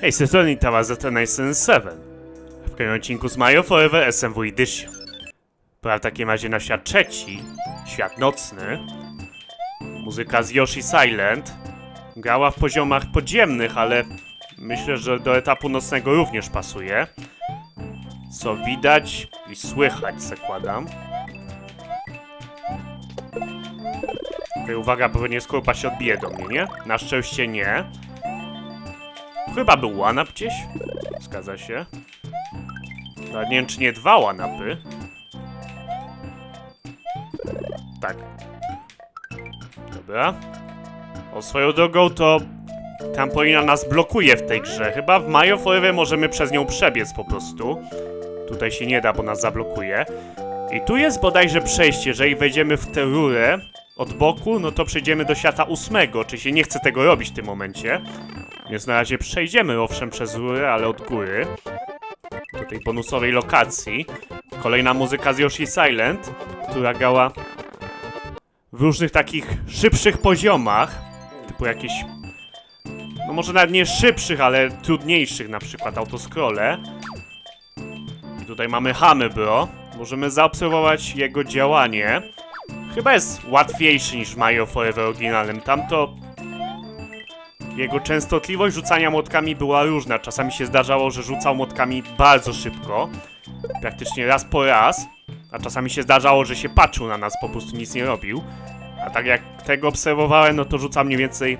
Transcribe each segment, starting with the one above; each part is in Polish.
Hej, z tej strony TowerZT977. W kolejnym odcinku z Mario Forever SMW Edition. Pora w takim razie na świat trzeci, świat nocny. Muzyka z Yoshi's Island. Grała w poziomach podziemnych, ale myślę, że do etapu nocnego również pasuje. Co widać i słychać, zakładam. Okej, uwaga, bo nie skorupa się odbije do mnie, nie? Na szczęście nie. Chyba był one-up gdzieś? Zgadza się. No, nie wiem, czy nie dwa one-upy. Tak. Dobra. O, swoją drogą to trampolina nas blokuje w tej grze. Chyba w Mario Forever możemy przez nią przebiec po prostu. Tutaj się nie da, bo nas zablokuje. I tu jest bodajże przejście. Jeżeli wejdziemy w tę rurę od boku, no to przejdziemy do świata 8. Oczywiście nie chcę tego robić w tym momencie. Więc na razie przejdziemy owszem przez rurę, ale od góry. Do tej bonusowej lokacji. Kolejna muzyka z Yoshi's Island, która grała w różnych takich szybszych poziomach. Typu jakieś... No może nawet nie szybszych, ale trudniejszych, na przykład autoscrolle. I tutaj mamy Hammer Bro. Możemy zaobserwować jego działanie. Chyba jest łatwiejszy niż Mario Forever oryginalnym. Tamto... Jego częstotliwość rzucania młotkami była różna. Czasami się zdarzało, że rzucał młotkami bardzo szybko. Praktycznie raz po raz. A czasami się zdarzało, że się patrzył na nas, po prostu nic nie robił. A tak jak tego obserwowałem, no to rzucam mniej więcej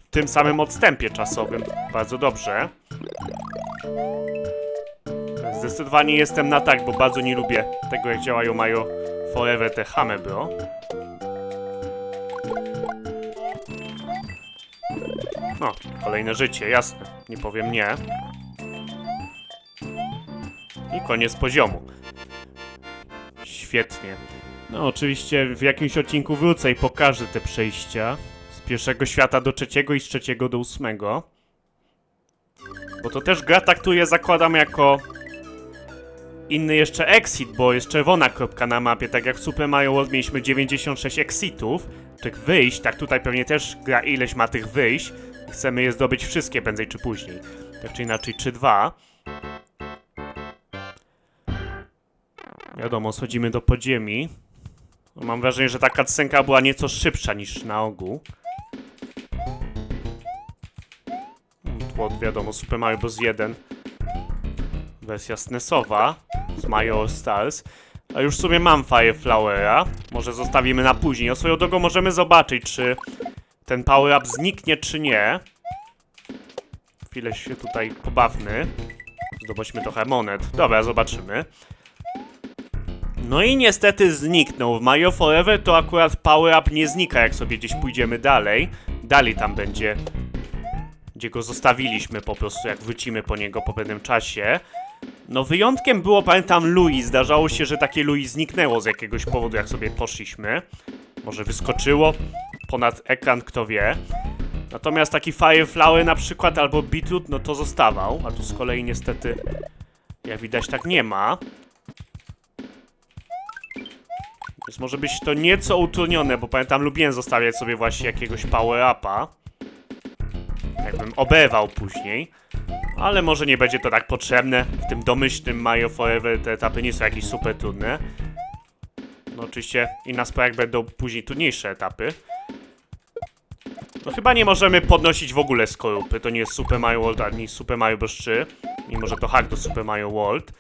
w tym samym odstępie czasowym. Bardzo dobrze. Zdecydowanie jestem na tak, bo bardzo nie lubię tego, jak działają Mario Forever te Hammer Bro. No, kolejne życie, jasne. Nie powiem nie. I koniec poziomu. Świetnie. No, oczywiście w jakimś odcinku wrócę i pokażę te przejścia. Z pierwszego świata do trzeciego i z trzeciego do 8. Bo to też gra traktuje, zakładam, jako inny jeszcze exit, bo jest czerwona kropka na mapie. Tak jak w Super Mario World mieliśmy 96 exitów, tych wyjść, tak tutaj pewnie też gra ileś ma tych wyjść. Chcemy je zdobyć wszystkie prędzej czy później. Tak czy inaczej 3-2. Wiadomo, schodzimy do podziemi. Mam wrażenie, że ta cutscenka była nieco szybsza niż na ogół. Tło, wiadomo, Super Mario Bros. 1. Wersja SNES-owa z Mario All Stars. A już w sumie mam Fire Flowera. Może zostawimy na później. O swoją drogą możemy zobaczyć, czy ten power-up zniknie, czy nie. Chwilę się tutaj pobawmy. Zdobądźmy trochę monet. Dobra, zobaczymy. No i niestety zniknął. W Mario Forever to akurat power-up nie znika, jak sobie gdzieś pójdziemy dalej. Dalej tam będzie, gdzie go zostawiliśmy po prostu, jak wrócimy po niego po pewnym czasie. No wyjątkiem było, pamiętam, Louis. Zdarzało się, że takie Louis zniknęło z jakiegoś powodu, jak sobie poszliśmy. Może wyskoczyło ponad ekran, kto wie. Natomiast taki Fire Flower na przykład, albo Beetroot, no to zostawał. A tu z kolei niestety, jak widać, tak nie ma. Więc może być to nieco utrudnione, bo pamiętam, lubiłem zostawiać sobie właśnie jakiegoś power-upa. Jakbym oberwał później. Ale może nie będzie to tak potrzebne. W tym domyślnym Mario Forever te etapy nie są jakieś super trudne. No oczywiście inna sprawa, jak będą później trudniejsze etapy. No chyba nie możemy podnosić w ogóle skorupy. To nie jest Super Mario World ani Super Mario Bros. 3. Mimo że to hack do Super Mario World.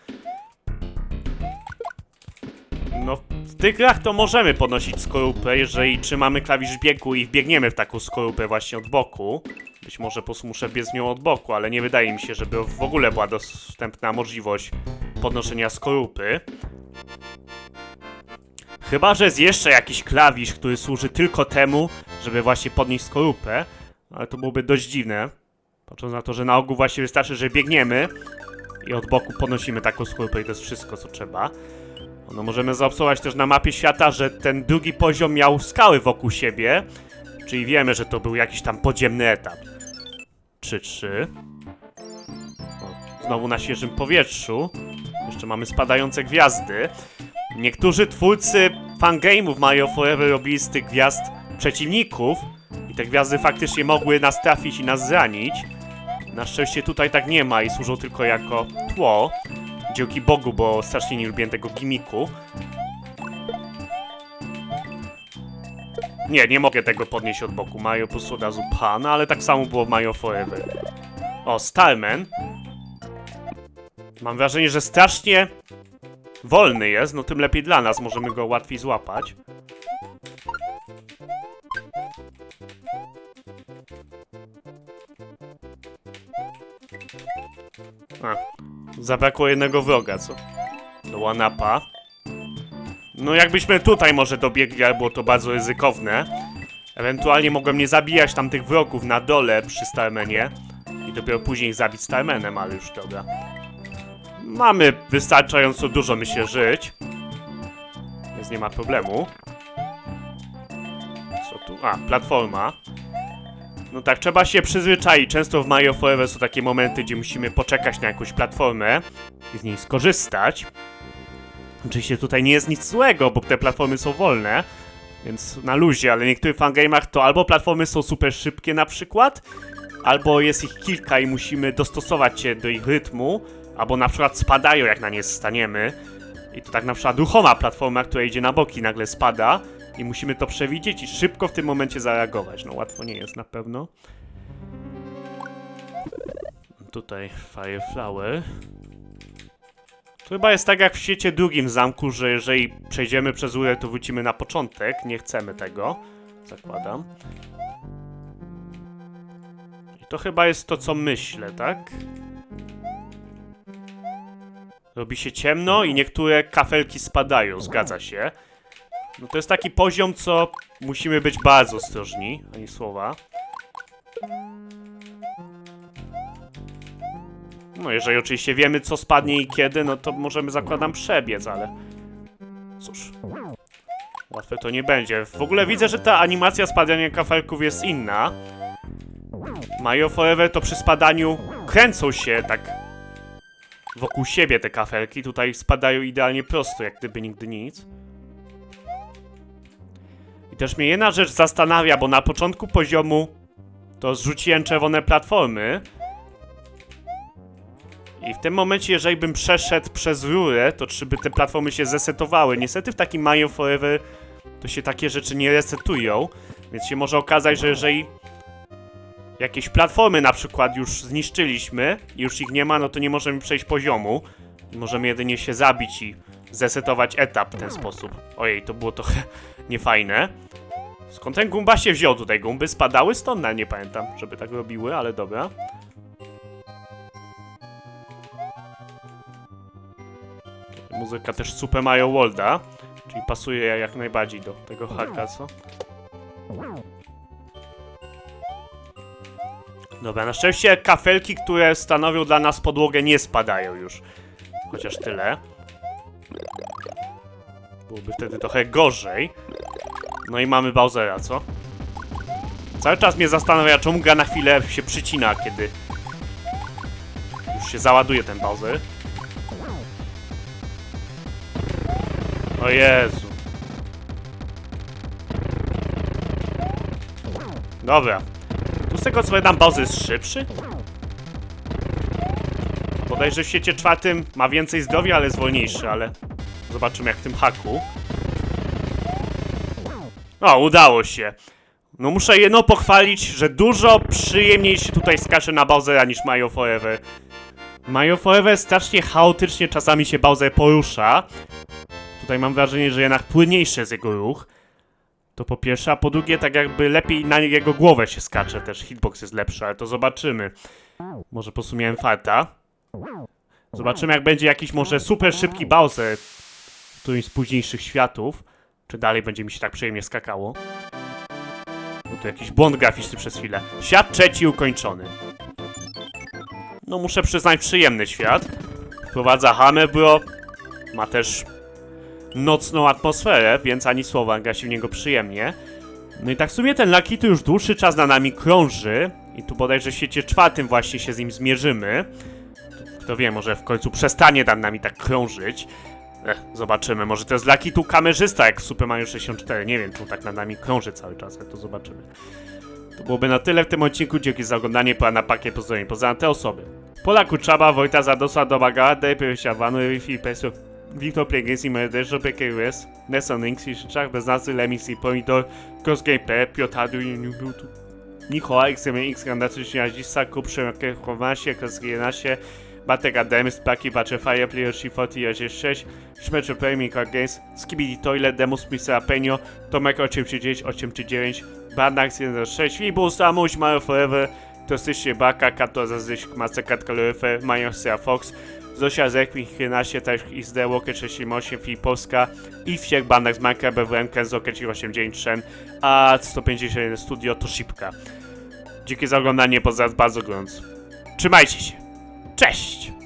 No w tych grach to możemy podnosić skorupę, jeżeli trzymamy klawisz biegu i wbiegniemy w taką skorupę właśnie od boku. Być może po prostu muszę biec z nią od boku, ale nie wydaje mi się, żeby w ogóle była dostępna możliwość podnoszenia skorupy. Chyba że jest jeszcze jakiś klawisz, który służy tylko temu, żeby właśnie podnieść skorupę. Ale to byłoby dość dziwne. Patrząc na to, że na ogół właśnie wystarczy, że biegniemy i od boku podnosimy taką skorupę i to jest wszystko, co trzeba. No możemy zaobserwować też na mapie świata, że ten drugi poziom miał skały wokół siebie. Czyli wiemy, że to był jakiś tam podziemny etap. 3-3. Znowu na świeżym powietrzu. Jeszcze mamy spadające gwiazdy. Niektórzy twórcy fangame'ów Mario Forever robili z tych gwiazd przeciwników. I te gwiazdy faktycznie mogły nas trafić i nas zranić. Na szczęście tutaj tak nie ma i służą tylko jako tło. Dzięki Bogu, bo strasznie nie lubię tego gimiku. Nie mogę tego podnieść od boku. Mario po prostu od razu pcha, no ale tak samo było w Mario Forever. O, Starman. Mam wrażenie, że strasznie wolny jest, no tym lepiej dla nas, możemy go łatwiej złapać. Zabrakło jednego wroga, co? Do one-upa. No jakbyśmy tutaj może dobiegli, ale było to bardzo ryzykowne. Ewentualnie mogłem nie zabijać tam tych wrogów na dole przy Starmanie. I dopiero później zabić Starmanem, ale już dobra. Mamy wystarczająco dużo, myślę, żyć. Więc nie ma problemu. Co tu? A, platforma. No tak, trzeba się przyzwyczaić. Często w Mario Forever są takie momenty, gdzie musimy poczekać na jakąś platformę i z niej skorzystać. Oczywiście tutaj nie jest nic złego, bo te platformy są wolne, więc na luzie, ale w niektórych fangame'ach to albo platformy są super szybkie na przykład, albo jest ich kilka i musimy dostosować się do ich rytmu, albo na przykład spadają, jak na nie staniemy. I to tak na przykład ruchoma platforma, która idzie na boki, nagle spada i musimy to przewidzieć i szybko w tym momencie zareagować. No łatwo nie jest na pewno. Tutaj Fire Flower. To chyba jest tak jak w świecie drugim zamku, że jeżeli przejdziemy przez rurę, to wrócimy na początek. Nie chcemy tego. Zakładam. I to chyba jest to, co myślę, tak? Robi się ciemno i niektóre kafelki spadają, zgadza się. No to jest taki poziom, co musimy być bardzo ostrożni, ani słowa. No jeżeli oczywiście wiemy, co spadnie i kiedy, no to możemy, zakładam, przebiec, ale... Cóż... Łatwe to nie będzie. W ogóle widzę, że ta animacja spadania kafelków jest inna. Mario Forever to przy spadaniu kręcą się tak wokół siebie te kafelki. Tutaj spadają idealnie prosto, jak gdyby nigdy nic. I też mnie jedna rzecz zastanawia, bo na początku poziomu to zrzuciłem czerwone platformy. I w tym momencie, jeżeli bym przeszedł przez rurę, to czy by te platformy się zresetowały. Niestety w takim Mario Forever to się takie rzeczy nie resetują. Więc się może okazać, że jeżeli jakieś platformy na przykład już zniszczyliśmy i już ich nie ma, no to nie możemy przejść poziomu. I możemy jedynie się zabić i zresetować etap w ten sposób. Ojej, to było trochę niefajne. Skąd ten Goomba się wziął tutaj? Goomby spadały stąd? No, nie pamiętam, żeby tak robiły, ale dobra. Muzyka też Super Mario Worlda, czyli pasuje jak najbardziej do tego haka, co? Dobra, na szczęście kafelki, które stanowią dla nas podłogę, nie spadają już. Chociaż tyle. Byłoby wtedy trochę gorzej. No i mamy Bowsera, co? Cały czas mnie zastanawia, czemu gra na chwilę się przycina, kiedy już się załaduje ten Bowser. O Jezu. Dobra. Tu z tego co pamiętam, Bowser jest szybszy? Bodajże w świecie czwartym ma więcej zdrowia, ale jest wolniejszy, ale... Zobaczymy jak w tym haku. O, udało się. No muszę jedno pochwalić, że dużo przyjemniej się tutaj skacze na Bowsera niż Mario Forever. Mario Forever strasznie chaotycznie czasami się Bowser porusza. Tutaj mam wrażenie, że jednak płynniejszy jest jego ruch. To po pierwsze, a po drugie tak jakby lepiej na jego głowę się skacze. Też hitbox jest lepszy, ale to zobaczymy. Może po prostu miałem farta. Zobaczymy jak będzie jakiś może super szybki Bowser w którymś z późniejszych światów. Czy dalej będzie mi się tak przyjemnie skakało. No to jakiś błąd graficzny przez chwilę. Świat trzeci ukończony. No muszę przyznać, przyjemny świat. Wprowadza Hammer Bro. Ma też nocną atmosferę, więc ani słowa, gra się w niego przyjemnie. No i tak w sumie ten Lucky tu już dłuższy czas na nami krąży. I tu bodajże w świecie czwartym właśnie się z nim zmierzymy. Kto wie, może w końcu przestanie nad nami tak krążyć. Zobaczymy, może to jest Lucky tu kamerzysta jak w Super Mario 64. Nie wiem, czy on tak nad nami krąży cały czas, ale to zobaczymy. To byłoby na tyle w tym odcinku. Dzięki za oglądanie. Pora na pakiet pozdrowień. Poznałem te osoby. Pola Kuczaba, Wojta Zadosa, Domaga, Dejpy Siawany, Filipesu, Wiktor Plegies i Medyżo, PKUS, Nesson Inks i Szyczak, bez nazwy Lemis i Pomidor, Cross Game P, Piotr Hadu i Nikola, XM, X, Gandacy, Śniazista, Kup, Przemek, Chowasie, Cross 11, Batek Adem, Spaki, Bacze Fire, Player, Shifot, 6, Szmecze Play, Mika Games, Skibidi Toilet, Demus, Mr. Penio, Tomek 839, 839, Barnax 106, Libus, Samuś, Mario Forever, Tostycznie Baka, Kato Zazysk, Macekat Kaloryfer, Majosia Fox, Zosia Zekmich, 11, też XD, Łokiet 68, Filipowska i Wsiek, Barnax, Minecraft, BWM, Kenzo, Kecik 893, a 151 Studio to Szybka. Dzięki za oglądanie, pozdrawiam bardzo gorąco. Trzymajcie się. Cześć!